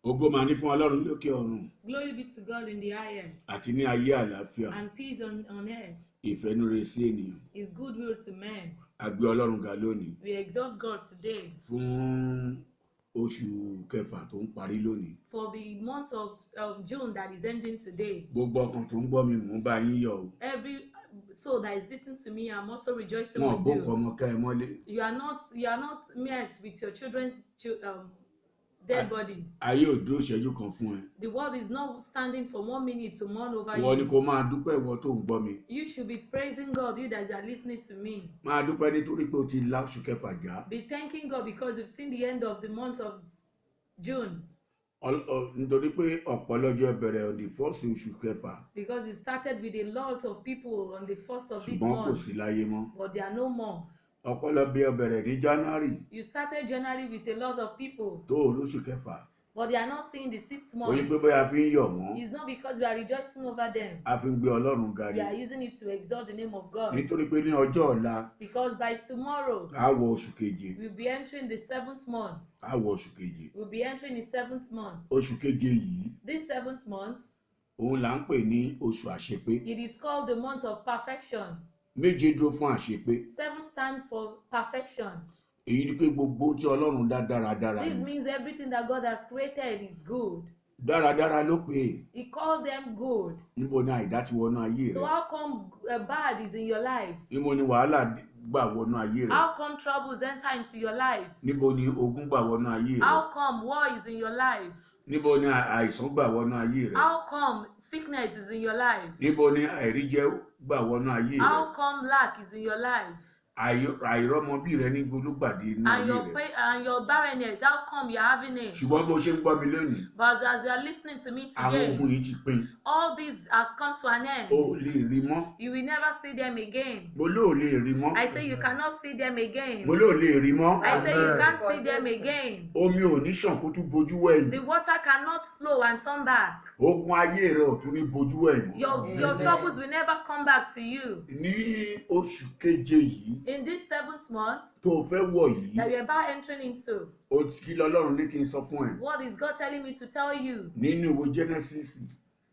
Ògo máa ní fún Ọlọ́run lókè ọ̀run. Glory be to God in the highest. Àti ní ayé àlàáfíà. And peace on earth. Ìfẹ́núre sí ènìyàn. His goodwill to men. A gbé Ọlọ́run ga lónìí. We exalt God today. Fún oṣù kẹfà tó ń parí lónìí. For the month of June that is ending today. Gbogbo ọkàn tó ń gbọ́ mi mò ń bá yín yọ̀ o. Every soul that is listening to me, I'm also rejoicing Wọn with bókọ ọmọ ká ẹ mọ́lé. You are not met with your children's dead body. Ayé ò dúró ìṣẹ́jú kan fún ẹ. The world is not standing for 1 minute to mourn over Ìwọ ni you. kó máa dúpẹ́ ìwọ tó ń gbọ́ mi. You should be praising God, you that are listening to me. Máa dúpẹ́ nítorí pé o ti lá oṣù kẹfà já. Be thanking God because you've seen the end of the month of June. Nítorí pé ọ̀pọ̀lọpọ̀ bẹ̀rẹ̀ on the first oṣù kẹfà. Because you started with a lot of people on the first of this Ṣùgbọ́n kò month. sí láyé mọ́. But there are no more. Ọ̀pọ̀lọpọ̀ bẹ̀rẹ̀ ní January. You started January with a lot of people. Tó olóṣù kẹfà. But they are not seeing the 6th Oyin month. pé bóyá fi ń yọ̀ wọ́n. It's not because we are rejoicing over them. A fi ń gbé Ọlọ́run ga We ni. are using it to exalt the name of God. Nítorí pé ní ọjọ́ ọ̀la. Because by tomorrow, A wọ oṣù keje. we'll be entering the 7th month. A wọ oṣù keje. We'll be entering the 7th month. Oṣù keje yìí. This 7th month, Òun là ń pè ní oṣù àṣepé. it is called the month of perfection. Méje dúró fún àṣepé. 7 stand for perfection. Èyí ni pé gbogbo tí Ọlọ́run dá dáradára This ni. means everything that God has created is good. Dáradára ló pè é. He called them good. Níbo ni àìdá ti wọnú ayé So rẹ̀? how come bad is in your life? Níbo ni wàhálà gbà wọnú ayé rẹ̀? How come troubles enter into your life? Níbo ni ogun gbà wọnú ayé rẹ̀? How come war is in your life? Níbo ni àìsàn gbà wọnú ayé rẹ̀? How come sickness is in your life? Níbo ni àìríjẹ gbà wọnú ayé rẹ̀? How come lack is in your life? Àìrọ́mọbí rẹ níbo ló gbàdé inú ayé rẹ̀? And your barrenness, how come you're having it? Ṣùgbọ́n bó ṣe ń gbọ́ mi lónìí, But as you're listening to me àwọn today, ogun yìí ti pin. all this has come to an end. O ò lè rí mọ́. You will never see them again. Mo ló ò lè rí mọ́. I say you cannot see them again. Mo ló ò lè rí mọ́. I say you can't see them again. Omi ò ní ṣàn kó tún bojú wẹ̀yìn. The water cannot flow and turn back. Ogun ayé rẹ ò tún ní bojú wẹ̀yìn mọ́. Your troubles will never come back to you. Ní oṣù keje yìí In this 7th month tó o fẹ́ wọ̀ yìí, that we're about entering into, o ti kí lọ́lọ́run ní kí n sọ fún ẹ. what is God telling me to tell you? Nínú ìwé Genesis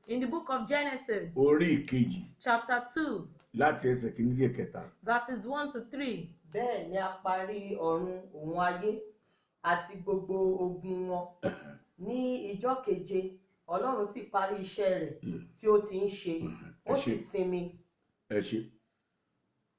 In the book of Genesis, orí ìkejì chapter 2, láti ẹsẹ̀ kìíní dé kẹta. verses 1 to 3. Bẹ́ẹ̀ ni a parí ọ̀run òun ayé àti gbogbo ogun wọn. Ní ìjọ́ keje, Ọlọ́run sì parí iṣẹ́ rẹ̀ tí ó ti ń ṣe. Ó sì sinmi. Ẹ ṣé.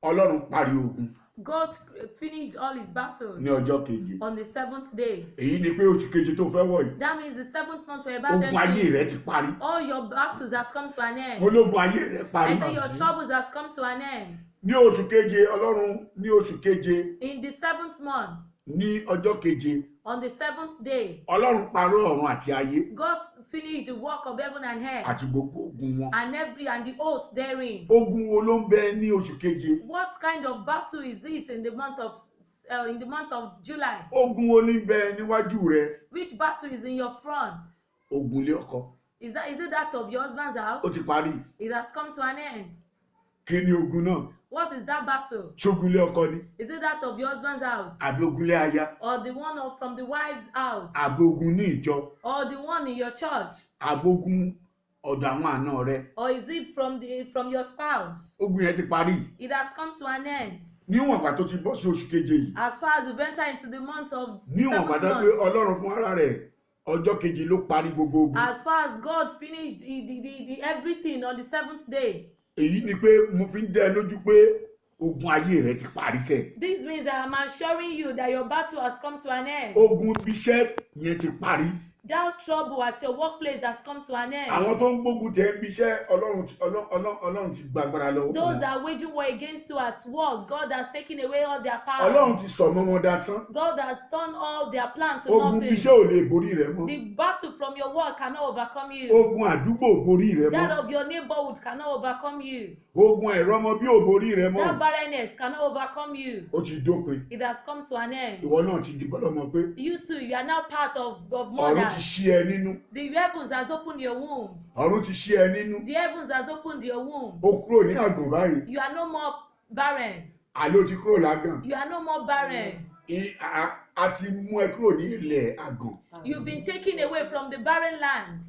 Ọlọ́run parí ogun God finished all his battles ní ọjọ́ keje. on the 7th day. Èyí ni pé oṣù keje tó fẹ́ wọ̀ yìí. That means the 7th month we're about Ogun ayé entering. rẹ ti parí. All your battles has come to an end. Ológun ayé rẹ parí. I say your troubles has come to an end. Ní oṣù keje, Ọlọ́run ní oṣù keje, In the 7th month, ní ọjọ́ keje, on the 7th day, Ọlọ́run parí ọ̀run àti ayé God finished the work of heaven and earth àti gbogbo ogun wọn. and the host therein. Ogun wo ló ń bẹ ní oṣù keje? What kind of battle is it in the month of July? Ogun wo ní bẹ níwájú rẹ? Which battle is in your front? Ogun ilé ọkọ. Is it that of your husband's house? Ó ti parí. It has come to an end. Kí ni ogun náà? What is that battle? Ṣógun ilé ọkọ ni? Is it that of your husband's house? Àbí ogun ilé aya? Or the one from the wife's house? Àbí ogun ní ìjọ? Or the one in your church? Àbí ogun ọ̀dọ̀ àwọn àna rẹ? Or is it from your spouse? Ogun yẹn ti parí. It has come to an end. Níwọ̀n ìgbà tó ti bọ́ sí oṣù keje yìí. As far as we enter into the month of Níwọ̀n ìgbà 7th tó pé month, Ọlọ́run fún ara rẹ̀ ọjọ́ keje ló parí gbogbo ogun. as far as God finished the everything on the 7th day, Èyí ni pé mo fi ń dẹ́ ẹ lójú pé ogun ayé rẹ ti parí sẹ́. this means that I'm assuring you that your battle has come to an end. Ogun ibiṣẹ́ yẹn ti parí. That trouble at your workplace has come to an end. Àwọn tó ń gbógun tẹ ibiṣẹ́ Ọlọ́run ti gbàgbára lọ́wọ́. Those that are waging war against you at work, God has taken away all their power. Ọlọ́run ti sọ mọ́ wọn dasán. God has turned all their plans to Ogun nothing. ibiṣẹ́ ò lè borí rẹ mọ́. The battle from your work cannot overcome you. Ogun àdúgbò ò borí rẹ That mọ́. of your neighborhood cannot overcome you. Ogun ẹ̀rọmọ bí ò borí rẹ That mọ́. barrenness cannot overcome you. Ó ti dópin. It has come to an end. Ìwọ náà ti di gbọ́dọ̀ mọ̀ pé You too, you are now part of ọ̀run ti mothers. ṣí ẹ nínú. The heavens has opened your womb. Ọ̀run ti ṣí ẹ nínú. The heavens has opened your womb. Ó kúrò ní àgàn báyìí. You are no more barren. Àló ti kúrò lágàn. You are no more barren. a ti mú ẹ kúrò ní ilẹ̀ àgàn. You've been taken away from the barren land.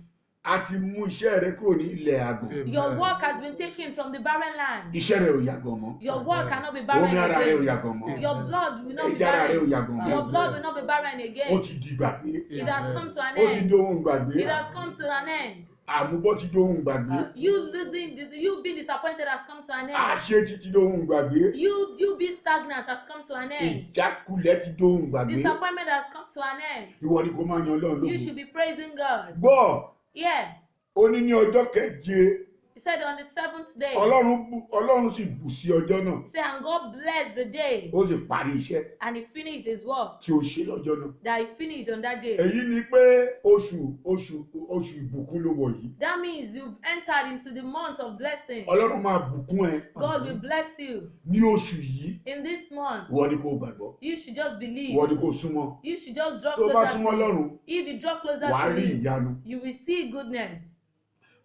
A ti mú iṣẹ́ rẹ kúrò ní ilẹ̀ àgàn. Your work has been taken from the barren land. Iṣẹ́ rẹ ò yàgàn mọ́. Your work cannot be barren Omi ara rẹ ò again. yàgàn mọ́. Your blood will not be Ẹ̀jẹ̀ ara rẹ ò barren. yàgàn mọ́. Your blood will not be barren Ó again. ti di gbàgbé. It has come to an Ó ti end. dohun gbàgbé. It has come to an end. Àmúbọ́ ti dohun gbàgbé. You being disappointed has come to an end. Àṣetì ti dohun gbàgbé. You being stagnant has come to an end. Ìjákulẹ̀ ti dohun gbàgbé. Disappointment has come to an end. Ìwọ ni kò máa yan Ọlọ́run You lógo. should be praising God. Gbọ́, Yeah. ó ní ọjọ́ keje, He said on the 7th day. Ọlọ́run sì bù sí ọjọ́ náà. He said, and God blessed the day. Ó sì parí iṣẹ́ And he finished his work tí ó ṣe lọ́jọ́ náà. that he finished on that day. Èyí ni pé oṣù ìbùkún ló wọ̀ yìí. That means you've entered into the month of blessing. Ọlọ́run máa bùkún ẹ God will bless you ní oṣù yìí. in this month. Ìwọ ni kò gbàgbọ́. You should just believe. Ìwọ ni kò súnmọ́. You should just draw Tó o bá closer súnmọ́ to him. Ọlọ́run, If you draw closer wàá to rí him, ìyanu. you will see goodness.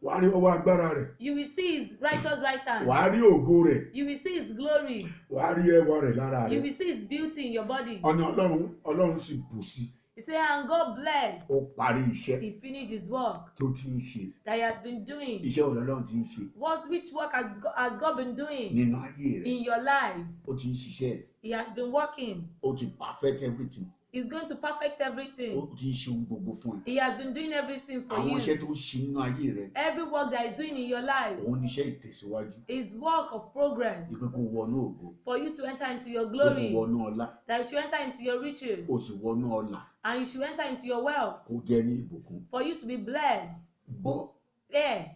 Wàá rí ọwọ́ agbára rẹ̀. You will see his righteous right hand. Wàá rí ògo rẹ̀. You will see his glory. Wàá rí ẹwà rẹ̀ lára You rẹ̀. will see his beauty in your body. Ọ̀nà Ọlọ́run sì bù sí. He said, and God bless. Ó parí iṣẹ́ He finished his work tó ti ń ṣe. that he has been doing. Iṣẹ́ òun Ọlọ́run ti ń ṣe Which work has God been doing nínú ayé rẹ̀. in your life? Ó ti ń ṣiṣẹ́. He has been working. Ó ti perfect everything. He's going to perfect everything. Ó ti ń ṣe ohun gbogbo fún ẹ. He has been doing everything for Àwọn iṣẹ́ you. tó ń ṣe nínú ayé rẹ̀, Every work that he's doing in your life òun ni iṣẹ́ ìtẹ̀síwájú. is work of progress Ìpè kò wọnú ògo. for you to enter into your Kò glory, wọnú ọlá. that you should enter into your riches, Kò sì wọnú ọlà. and you should enter into your wealth, Kò jẹ́ ní ìbùkún. for you to be blessed. Gbọ́, There,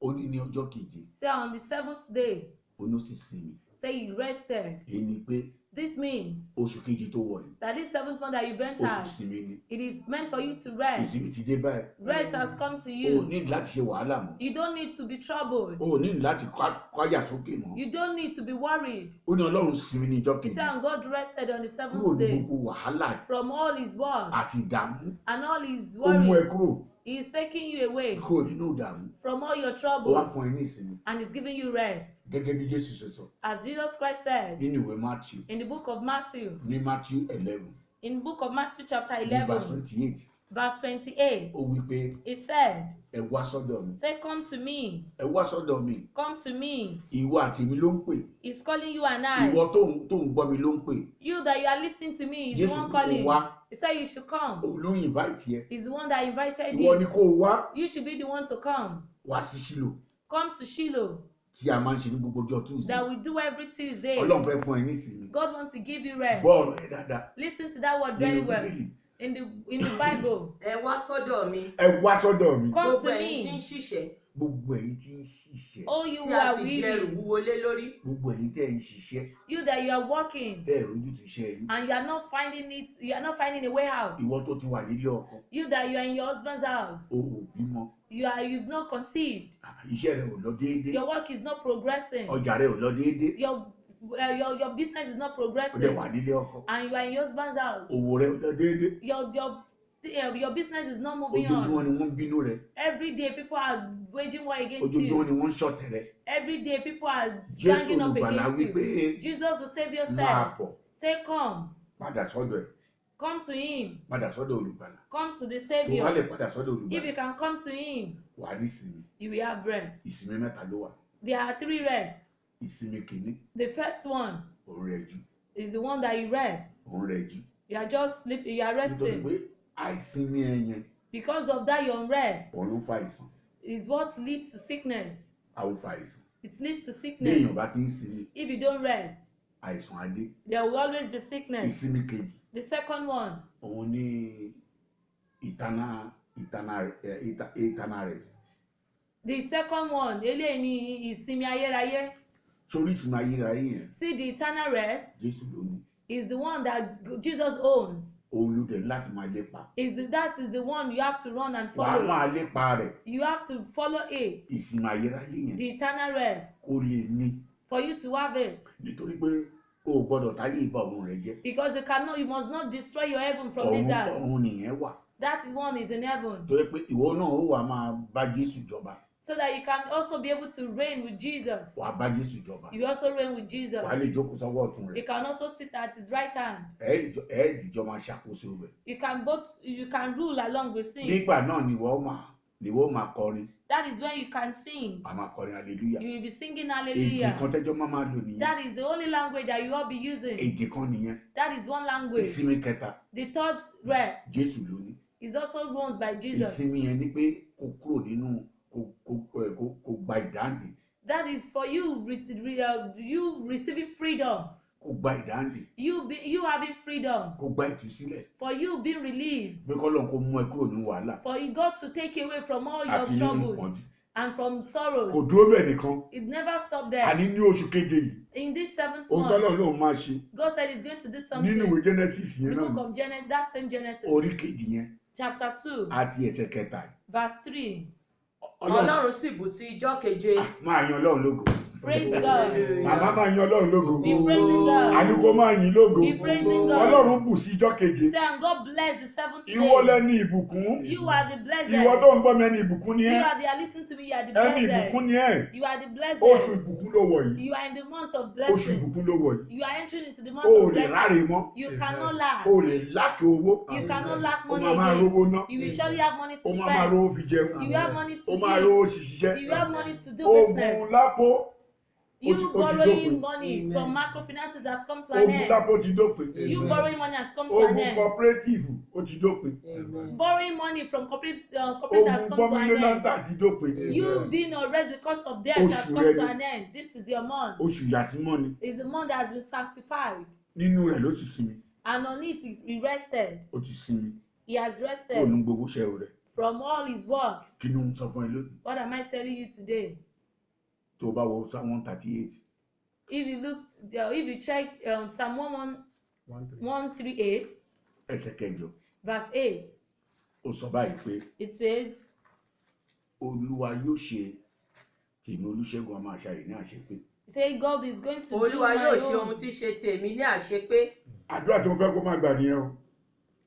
ó ní ní ọjọ́ keje, say on the 7th day, ó ní ó sì sinmi. say he rested. Èyí ni pé This means oṣù kejì tó wọ̀ yìí, that this 7th month that you've oṣù entered, ìsinmi ni. it is meant for you to rest. Ìsinmi ti dé báyìí. Rest has come to O ò you. ní láti ṣe wàhálà mọ́. You don't need to be troubled. O ò ní láti káyà sókè mọ́. You don't need to be worried. Ó ní Ọlọ́run sinmi ní ọjọ́ He kejì. said, and God rested on the Kúrò 7th ní day gbogbo wàhálà from all his works àti ìdààmú. and all his Ó mú ẹ worries. kúrò He is taking you away kúrò nínú ìdààmú. from all your Ó wá troubles fún ẹ ní ìsinmi. and is giving you rest. Gẹ́gẹ́ bí Jésù ṣe sọ As Jesus Christ said nínú ìwé Matthew, in the book of Matthew, ní Matthew 11 in the book of Matthew chapter ní verse 11, 28, verse 28, ó wí pé he said, ẹ wá sọ́dọ̀ mi. say, come to me, Ẹ wá sọ́dọ̀ mi. come to me. Ìwọ àti mi ló ń pè. He's calling you and I. Ìwọ tó ń gbọ́ mi ló ń pè. You that you are listening to me is the Jésù one ní kó calling. wá. He said you should come. Òun ló ń invite ẹ. He's the one that invited Ìwọ ni you. kó wá. You should be the one to come. Wá sí Ṣílò Come to Shiloh tí a máa ń ṣe ní gbogbo ọjọ́ Tuesday. that we do every Tuesday. Ọlọ́run fẹ́ fún ẹ ní ìsinmi. God wants to give you rest. Gbọ́ ọ̀rọ̀ ẹ dáadáa Listen to that word very nínú well. Bíbélì. In the Bible. ẹ wá sọ́dọ̀ mi Ẹ wá sọ́dọ̀ mi. Come gbogbo to ẹ̀yin tí ń me. ṣiṣẹ́ Gbogbo ẹ̀yin tí ń ṣiṣẹ́. All you tí who a are sì di ẹrù weary. wúwo lé lórí Gbogbo ẹ̀yin tẹ́ ń ṣiṣẹ́. You that you are working Tẹ́ ẹ̀ rójútu iṣẹ́ yín. and you are not finding it. You are not finding a way out. Ìwọ tó ti wà nílé ọkọ. You that you are in your husband's house. O ò bímọ. You've not conceived. Iṣẹ́ rẹ ò lọ déédé. Your work is not progressing. Ọjà rẹ ò lọ déédé. Your business is not Ó dẹ̀ progressing. wà nílé ọkọ. And you are in your husband's house. Òwò rẹ ò lọ déédé. Your business is not moving Ojoojúmọ́ on. ni wọ́n ń bínú rẹ. Every day people are waging war against Ojoojúmọ́ you. ni wọ́n ń ṣọ̀tẹ̀ rẹ. Every day people are Jésù ganging up olùgbàlà against wípé you. Jesus the Savior máa said, bọ̀ say come. padà sọ́dọ̀ ẹ̀. Come to him. Padà sọ́dọ̀ olùgbàlà. Come to the Tó bá Savior. lè padà sọ́dọ̀ If you olùgbàlà. can come to him, Wà á ní ìsinmi. you will have rest. Ìsinmi mẹ́ta ló wà. There are 3 rests. Ìsinmi kìíní. The first one Òun rẹ̀ jù. is the one that you rest. Òun rẹ̀ jù. You are just sleeping, you are Nítorí resting. pé àìsinmi ẹ yẹn Because of that, your unrest òun ló ń fa àìsàn. is what leads to sickness. Àwọn fa àìsàn. It leads to Bí sickness. èèyàn bá ti ń sinmi, If you don't rest, àìsàn á dé. there will always be sickness. Ìsinmi kejì. The second one Òun ní eternal rest. The second one, eléyìí ni ìsinmi ayérayé. Sórí ìsinmi ayérayé yẹn, See, the eternal rest Jésù ló ní. is the one that Jesus owns. Òun ló dẹ̀ láti máa lépa. That is the one you have to run and Wà á follow. máa lépa rẹ̀. You have to follow it. Ìsinmi ayérayé yẹn The eternal rest. kó lè ní. For you to have it. Nítorí pé o ò gbọ́dọ̀ táyé ìbá ọ̀run rẹ jẹ́. Because you must not destroy your heaven from this earth. Ọ̀run nìyẹn wà. That one is in heaven. Tó yẹ pé ìwọ náà ó wà máa bá Jésù jọba. so that you can also be able to reign with Jesus. wàá bá Jésù jọba You also reign with Jesus. wàá lè jókòó sọ́wọ́ ọ̀tún You rẹ̀ can also sit at his right hand. ẹ̀ẹ́dìjọ́ máa ṣàkóso rẹ̀ You can rule along with him. nígbà náà ni wọ́n máa kọrin That is when you can sing. a máa kọrin hallelujah You will be singing èdè hallelujah. kan tẹ́jọ́ máa lò nìyẹn That is the only language that you all be using. èdè kan nìyẹn That is one language. ìsinmi kẹta The third rest Jésù ló ní is also runs by Jesus. ìsinmi yẹn ni pé kó kúrò nínú kó gba ìdáǹdè That is for you, you receiving freedom. kó gba ìdáǹdè You having freedom. kó gba ìtúsílẹ̀ For you being released. pé kọ́lọ́n kó mú ẹ kúrò ní wàhálà For you God to take away from all your àti nínú troubles ìpọ́njú and from kò sorrows. dúró bẹ́ẹ̀ nìkan It never stopped there. àní ní oṣù keje yìí In this 7th ohun tọ́lọ́run month, lòun máa ṣe God said He's going to do nínú something. ìwé Genesis The yẹn náà book of Genesis, that same Genesis, orí kejì yẹn chapter 2, àti ẹsẹ̀ kẹta verse 3. Ọlọ́run sì bù sí ijọ́ keje. máa yan Ọlọ́run lógo Praise God. màmá máa yan Ọlọ́run lógo Be praising God. àní kó máa yin lógo Be praising God. Ọlọ́run bù sí ijọ́ keje Say, and God bless the 7th ìwọ day. lẹ́ni ìbùkún You are the blessed. ìwọ tó ń gbọ́ mi ẹni ìbùkún ni You ẹ́ are the listening to me. You are the ẹni blessed. ìbùkún ni ẹ́ You are the blessed. oṣù ìbùkún ló wọ̀ yìí You are in the month of oṣù blessing. ìbùkún ló wọ̀ yìí You are entering into the month o ò of lè blessing. ráre mọ́ You cannot lack. o ò lè lákè owó You cannot lack o money máa máa again. rówó ná You will surely have money o to máa máa spend. rówó fi jẹun You will have money to o máa give. rówó ṣiṣẹ́ You will have money to do ogun business. lápò You ó ti borrowing dópin. money Amen. from microfinances has come to an ogun end. lápò ti dópin You borrowing money has come to ogun an end. cooperative ó ti dópin Amen. Borrowing money from corporate has ogun come to gbọ́mílé an end. láńtà ti dópin You being arrested because of death has Oṣù come rẹ to ni. an end. This is your month. oṣù yàsímọ́ ni It's the month that has been sanctified. nínú rẹ̀ ló sì sinmi And on it he rested. ó ti sinmi He has kó rested nu gbogbo iṣẹ́ rẹ̀ from all his works. kí ni mo sọ fún ẹ lónìí What am I telling you today? tó o bá wọ Psalm 138 If you look, if you check Psalm 138, ẹsẹ̀ kẹjọ verse 8, ó sọ báyìí pé it says, Olúwa yóò ṣe tèmi Olúṣẹ́gun ọmọ àṣàyè ní àṣepé say God is going to do Olúwa my yóò ṣe ohun own. tí ṣe tèmi ní àṣepé. àdúrà tí mo fẹ́ kó má gbà nìyẹn o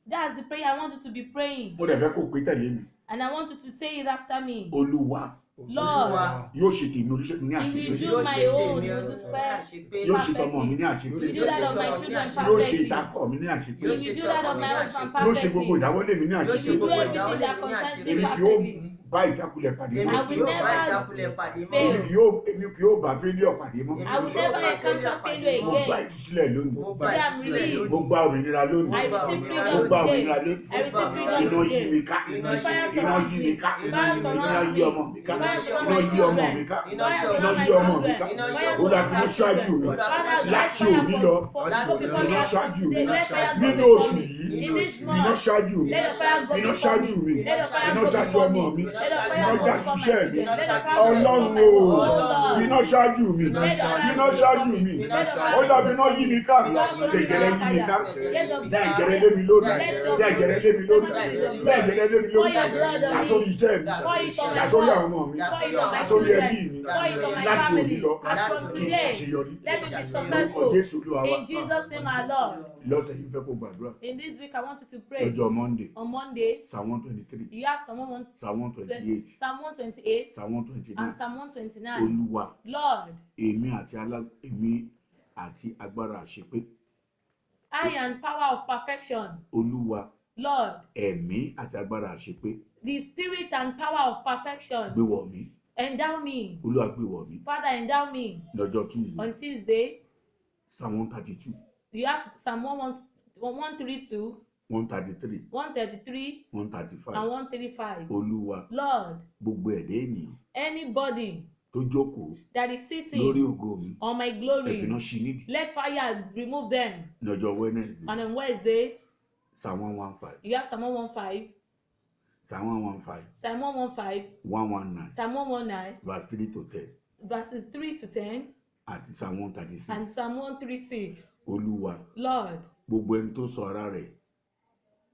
That's the prayer I want you to be praying. mo dẹ̀ fẹ́ kó pé tẹ̀lé mi And I want you to say it after me. Olúwa Lord, yóò ṣe tèmi Olúṣẹ́gun ní He àṣepé will do Yóò my ṣe own. tèmi He will ní do prayer. àṣepé. yóò ṣe tọmọ mi ní àṣepé He will do that of my children yóò ṣe perfectly. ìtakọ̀ mi ní àṣepé He will do that of my husband yóò ṣe gbogbo perfectly. ìdáwọ́lé mi ní Yóò He àṣepé will do gbogbo everything that ìdáwọ́lé mi ní concerns àṣepé. me èmi kì yóò perfectly. bá ìjákulẹ̀ pàdé Èmi mọ́ I kì will yóò bá never ìjákulẹ̀ pàdé mọ́. fail. èmi kì yóò bá fẹ́lẹ́ ọ̀pàdé mọ́ I will never encounter failure mo gba again. ìtúsílẹ̀ lónìí Mo Today I'm ìtúsílẹ̀ released. lónìí. mo gba òmìnira lónìí I receive mo freedom gba today. òmìnira lónìí I receive freedom iná yí today. mi ká Iná The fire iná surrounds yí me. mi ká The fire iná surrounds yí me. ọmọ mi ká The fire iná surrounds my yí ọmọ children. mi ká The fire iná surrounds my yí ọmọ mi children. ká The fire ó dà surrounds fi my mú ṣáájú mi children. Father, láti let òní fire lọ for before finá me. ṣáájú mi Today, let fire go nínú before oṣù me. yìí In this finá month, ṣáájú mi let the fire go finá before ṣáájú mi me. Let the fire finá go ṣáájú before ọmọ mi me. Let the fire finá go ṣáájú before my iṣẹ́ mi children. Let the fire go ọlọ́run before o my Lord. finá ṣáájú mi finá ṣáájú mi ó dà finá yí mi ká jẹjẹrẹ yí mi ká dá ìjẹrẹ lé mi lónìí dá ìjẹrẹ lé mi lónìí dá ìjẹrẹ lé mi lónìí dá sórí iṣẹ́ mi dá sórí àwọn ọmọ mi dá sórí ẹbí mi láti òní lọ kí n ṣàṣeyọrí Let me be orúkọ successful. Jésù Olúwa wa In Jesus' name, our Lord. lọ́sẹ̀ yìí fẹ́ kó gbàdúrà In this week, I want you to pray. lọ́jọ́ Monday On Monday, Psalm 123 you have Psalm 128, Psalm 128 Psalm 128 Psalm 129 and Psalm 129. Olúwa Lord, èmi àti agbára àṣepé I and power of perfection. Olúwa Lord, ẹ̀mí àti agbára àṣepé the spirit and power of perfection. gbé wọ̀ mí Endow me. Olúwa gbé wọ̀ mí Father, endow me. lọ́jọ́ Tuesday On Tuesday, Psalm 132 you have Psalm 132, 133 133, 135 and 135. Olúwa Lord, gbogbo ẹ̀dá ènìyàn anybody tó jókòó that is lórí sitting ògo mi on my ẹ̀fínà glory, ṣí nídìí let fire remove them. lọ́jọ́ Wednesday And on Wednesday, Psalm 115 you have Psalm 115, Psalm 115 Psalm 115, 119 Psalm 119, verse 3 to 10 verses 3 to 10, àti Psalm and 136 Psalm 136. Olúwa Lord, gbogbo ẹni tó sọ ara rẹ̀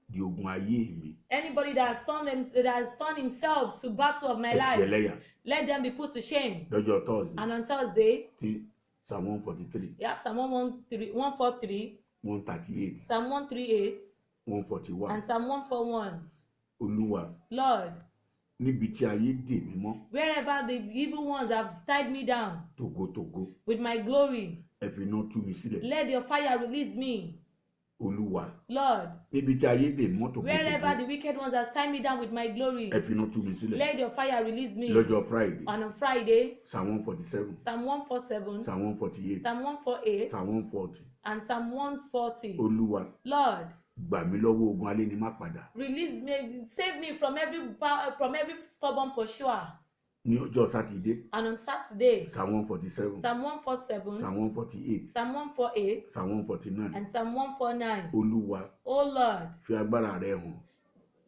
di ogun ayé mi anybody that has turned himself to battle of my ẹ fi life, ẹlẹ́yà let them be put to shame. lọ́jọ́ Thursday And on Thursday, tí Psalm 143 you have Psalm 143, 138 Psalm 138, 141 and Psalm 141. Olúwa Lord, níbi tí ayé dè mí mọ́ Wherever the evil ones have tied me down tògótògó with my glory, ẹ fi iná tú mi sílẹ̀ let your fire release me. Olúwa Lord, níbi tí ayé dè mí mọ́ wherever tògótògó the wicked ones have tied me down with my glory, ẹ fi iná tú mi sílẹ̀ let your fire release me. lọ́jọ́ Friday And on Friday, Psalm 147 Psalm 147, Psalm 148 Psalm 148, Psalm 140 and Psalm 140. Olúwa Lord, gbà mí lọ́wọ́ ogun alẹ́ ni má padà release me, save me from every stubborn pursuer. ní ọjọ́ Sátidé And on Saturday, Psalm 147 Psalm 147, Psalm 148 Psalm 148, Psalm 149 and Psalm 149. Olúwa Oh Lord, fi agbára rẹ hàn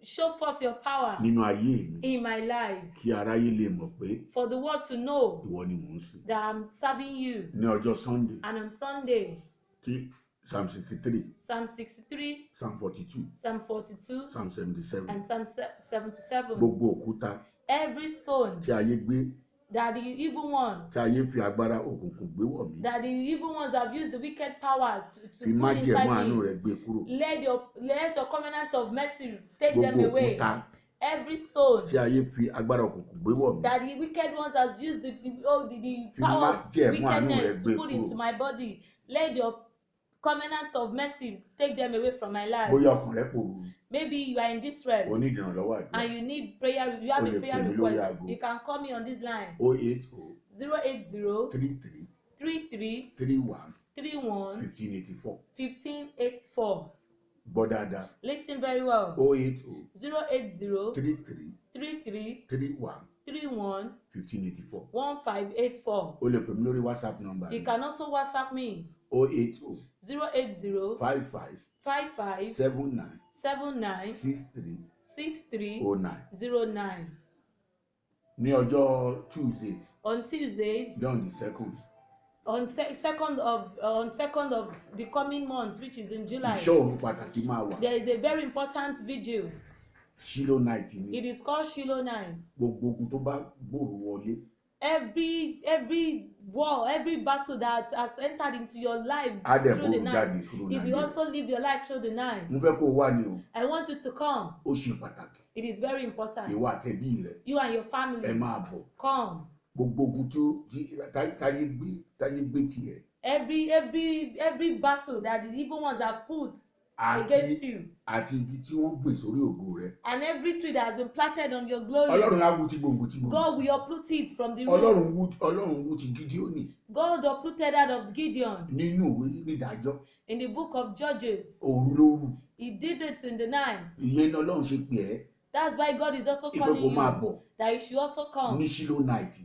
show forth your power nínú ayé mi in my life kí aráyé lè mọ̀ pé for the world to know ìwọ ni mò ń sìn that I'm serving you. ní ọjọ́ Sunday And on Sunday, tí Psalm 63 Psalm 63, Psalm 42 Psalm 42, Psalm 77 and Psalm 77. gbogbo òkúta Every stone tí ayé gbé that the evil ones, tí ayé fi agbára òkùnkùn gbé wọ̀ mí that the evil ones have used the wicked power to fi put májẹ̀mú inside àánú me, rẹ gbé kúrò let your covenant of mercy take them gbogbo away. òkúta Every stone tí ayé fi agbára òkùnkùn gbé wọ̀ mí that the wicked ones has used the fi power of májẹ̀mú àánú rẹ wickedness gbé to put into kúrò my body, let your covenant of mercy take them away from my life. bóyá ọkàn rẹ pòrúurú Maybe you are in distress o ní ìdìrànlọ́wọ́ àdúrà and you need prayer, you have O a lè prayer pè mí lórí request. aago. You can call me on this line 080 080 33 33 31 31 1584 1584. gbọ́ dáadáa Listen very well. 080 080 33 33 31 31 1584 1584. o lè pè mí lórí WhatsApp number You can also WhatsApp me 080 080 55 55 79 79 63 63 09 09. ní ọjọ́ Tuesday On Tuesdays, on the 2nd on second of the coming month, which is in July, ìṣọ́ òru pàtàkì máa wà there is a very important vigil. Shiloh night ni It is called Shiloh Night. gbogbo ogun tó bá gbòòrò wọlé Every war, every battle that has entered into your life á dẹ̀ through the gbòòrò night, jáde kúrò if you láyé also live your life through the night, mo fẹ́ kó o wá ní o I want you to come. ó ṣe pàtàkì It is very important. ìwọ àtẹ̀bí rẹ You and your ẹ family, máa bọ̀ come. gbogbo ogun táyé gbé tiẹ̀ Every battle that the evil ones have put against you, àti igi tí wọ́n gbìn sórí ògo rẹ and every tree that has been planted on your glory, Ọlọ́run á wú ti gbòǹgbò God will uproot it from the Ọlọ́run roots. wú ti Gídíónì God uprooted that of Gideon nínú ìwé nídàájọ́ in the book of Judges. òru lóru He did it in the night. ìyẹn ni Ọlọ́run ṣe pè ẹ́ That's why God is also ìpè calling kó máa you bọ̀ that you should also ní come Shiloh night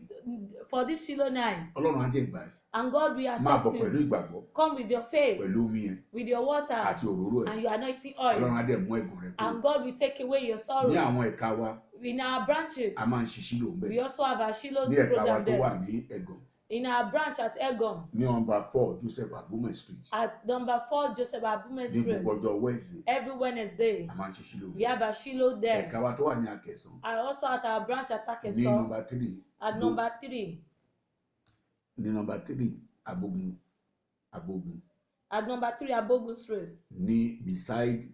for this Shiloh night. Ọlọ́run á jẹ́ gbà ẹ́ And God will máa bọ̀ accept pẹ̀lú you. ìgbàgbọ́ Come with your faith, pẹ̀lú omi yẹn with your water, àti òróró ẹ̀ and your anointing Ọlọ́run oil. á dẹ̀ mú ẹ̀gùn rẹ kúrò And God will take away your ní sorrow. àwọn ẹ̀ka wa In our branches, a máa ń ṣe Shiloh ń bẹ̀ we also have our Shiloh's ní ẹ̀ka wa program tó wà there. ní Ẹ̀gàn In our branch at Egon, ní nọ́mbà 4 Joseph Abume Street at number 4 Joseph Abume ní Street, gbogbo ọjọ́ Wednesday every Wednesday, a máa ń ṣe Shiloh we have a Shiloh there. ẹ̀ka wa tó wà ní Akẹ̀sán And also at our branch at ní Takeso, nọ́mbà 3 at number 3, ní nọ́mbà 3 Abogun at number 3 Abogun Street, ní beside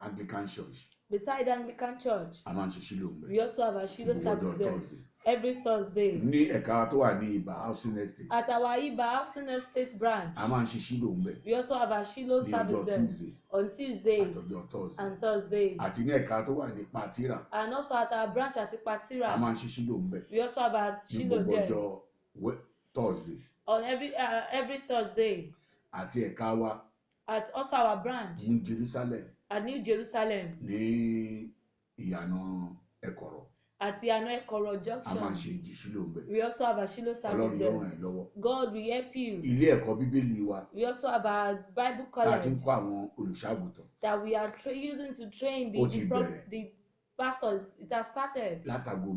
Anglican Church beside Anglican Church. a máa ń ṣe Shiloh ń bẹ̀ We also have a Shiloh gbogbo service ọjọ́ there Thursday every Thursday. ní ẹ̀ka wa tó wà ní Ìbà Housing Estate At our Iba Housing Estate branch, a máa ń ṣe Shiloh ń bẹ̀ we also have a Shiloh ní service ọjọ́ there Tuesday on Tuesdays àtọjọ́ Thursday and Thursdays. àti ní ẹ̀ka tó wà ní Patira And also at our branch at a Ipatira, máa ń ṣe Shiloh ń bẹ̀ we also have a ní Shiloh gbogbo there ọjọ́ Thursday on every Thursday. àti ẹ̀ka wa At also our branch ní Jerusalem at New Jerusalem, ní ìyànà Ẹ̀kọ̀rọ̀ at Yano Ekoro a máa ń Junction, ṣe ìjì Shiloh ń bẹ̀ we also have a Shiloh service Ọlọ́run yóò ràn there. ẹ́ lọ́wọ́ God will help you. ilé ẹ̀kọ́ Bíbélì wa We also have a Bible tá a ti ń college kọ́ àwọn olùṣàgùtàn that we are using to train Ó ti the bẹ̀rẹ̀. pastors. It has started látago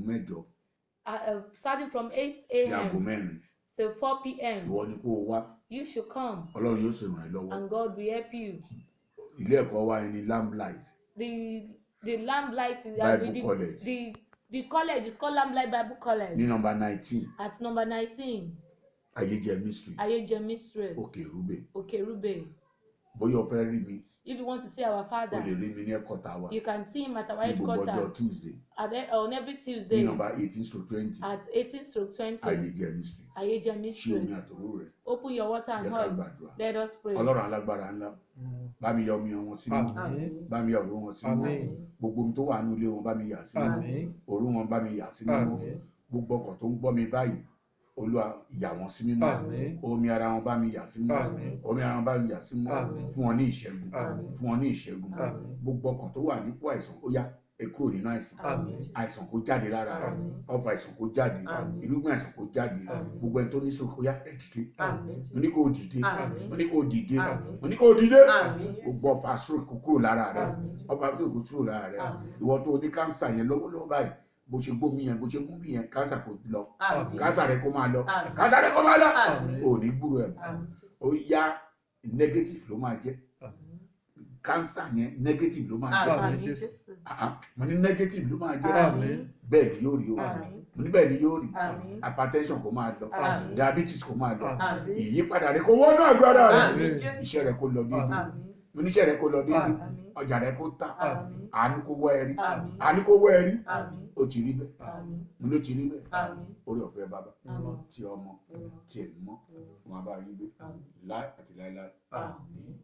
8 starting from 8 sí aago a.m. 4 till 4 p.m. ìwọ ni kó o wá You should come Ọlọ́run yóò sì ràn ẹ́ lọ́wọ́ and God will help you. ilé ẹ̀kọ́ wa ní Lamplight The Lamplight Bible College the college is called Lamplight Bible College ní nọ́mbà 19 at number 19 Ayéjẹmí Street Ayejemi Street, Òkè Rúbè Okerube. bóyá o fẹ́ rí mi If you want to see our o father, lè rí mi ní ẹ̀kọ́ta wa you can see him at our ní gbogbo ọjọ́ headquarters Tuesday on every ní Tuesday nọ́mbà 18/20 at 18/20 Ayéjẹmí street. Ayéjẹmí Ṣí omi Street. àtòrò rẹ̀ Open your water jẹ́ and ká oil. gbàdúrà. Let us pray. Ọlọ́run alágbára ńlá bá mi yọ omi wọn sínú Àmín. bá mi yọ òru wọn sínú Àmín. gbogbo omi tó wà nínú ilé wọn bá mi yà sínú Àmín. òru wọn bá mi yà sínú Àmín. gbogbo ọkọ̀ tó ń gbọ́ mi báyìí Olúwa yà wọ́n sí mímọ́ Àmín. omi ara wọn bá mi yà sí mímọ́ Àmín. omi ara wọn bá mi yà sí mímọ́ Àmín. fún wọn ní ìṣẹ́gun Àmín. fún wọn ní ìṣẹ́gun Àmín. gbogbo ọkàn tó wà nípò àìsàn ó yá ẹ kúrò nínú àìsàn Àmín. àìsàn kó jáde lára rẹ Àmín. ọfà àìsàn kó jáde Àmín. irúgbìn àìsàn kó jáde Àmín. gbogbo ẹni tó ní sòkò yá ẹ dìde Àmín. mo ní kó dìde Àmín. mo ní kó dìde Àmín. mo ní kó dìde Àmín. gbogbo ọfà stroke kó kúrò lára rẹ Àmín. ọfà stroke kó kúrò lára rẹ Àmín. ìwọ tó ní kánsà yẹn lọ́wọ́lọ́wọ́ báyìí bó ṣe gbómi yẹn bó ṣe mú mi yẹn kánsà kò lọ Àmín. kánsà rẹ kó máa lọ Àmín. kánsà rẹ kó máa lọ Àmín. ò ní gbúrò ẹ̀ mọ́ Àmín. ó yá negative ló máa jẹ́ kánsà yẹn negative ló máa jẹ́ Àmín. Àmín Jésù. Jésù. mo ní negative ló máa jẹ́ Àmín. bẹ́ẹ̀ ni yóò rí o Àmín. mo ní bẹ́ẹ̀ ni yóò rí Àmín. hypertension kó máa lọ Àmín. diabetes kó máa lọ Àmín. ìyípadà rẹ kó wọnú àgbàrá rẹ Àmín. iṣẹ́ rẹ kó lọ déédéé Àmín. oníṣẹ́ rẹ kó lọ déédéé Àmín. ọjà rẹ kó tà Àmín. àánú kó wá ẹ rí Àmín. àánú kó wá ẹ rí Àmín. ó ti rí bẹ́ẹ̀ Àmín. mo ló ti rí bẹ́ẹ̀ Àmín. orí ọ̀fẹ́ bàbá Àmín. tí ọmọ tí ẹ̀mí mọ́ wọn bá yín gbé láì àti láíláí Àmín.